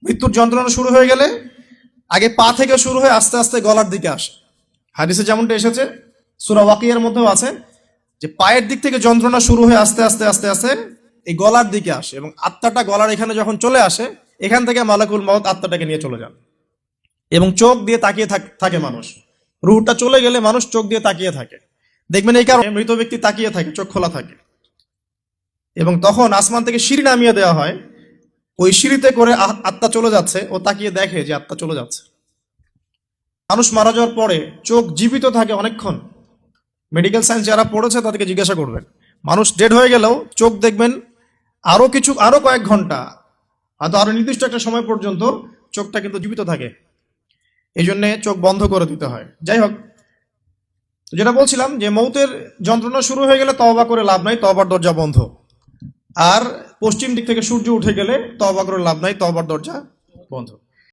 মৃত্যুর যন্ত্রণা শুরু হয়ে গেলে আগে পা থেকে শুরু হয়ে আস্তে আস্তে গলার দিকে আসে। হাদিসে যেমনটা এসেছে, সূরা ওয়াকিয়ার মধ্যেও আছে যে পায়ের দিক থেকে যন্ত্রণা শুরু হয়ে আস্তে আস্তে আস্তে আস্তে এই গলার দিকে আসে, এবং আত্মাটা গলার এখানে যখন চলে আসে, এখান থেকে মালাকুল মউত আত্মাটাকে নিয়ে চলে যান। এবং চোখ দিয়ে তাকিয়ে থাকে মানুষ। রুহটা চলে গেলে মানুষ চোখ দিয়ে তাকিয়ে থাকে, দেখবেন এই কারণে মৃত ব্যক্তি তাকিয়ে থাকে, চোখ খোলা থাকে। এবং তখন আসমান থেকে সিঁড়ি নামিয়ে দেওয়া হয়, ওই সিঁড়িতে করে আত্মা চলে যাচ্ছে, ও তাকিয়ে দেখে যে আত্মা চলে যাচ্ছে। মানুষ মারা যাওয়ার পরে চোখ জীবিত থাকে অনেকক্ষণ। মেডিকেল সায়েন্স যারা পড়েছে তাদেরকে জিজ্ঞাসা করবেন, মানুষ ডেড হয়ে গেলেও চোখ দেখবেন আরো কয়েক ঘন্টা, হয়তো আরো নির্দিষ্ট একটা সময় পর্যন্ত চোখটা কিন্তু জীবিত থাকে। এই জন্যে চোখ বন্ধ করে দিতে হয়। যাই হোক, যেটা বলছিলাম যে মৌতের যন্ত্রণা শুরু হয়ে গেলে তওবা করে লাভ নাই, তওবার দরজা বন্ধ। আর পশ্চিম দিক থেকে সূর্য উঠে গেলে তওবা করে লাভ নাই, তওবার দরজা বন্ধ।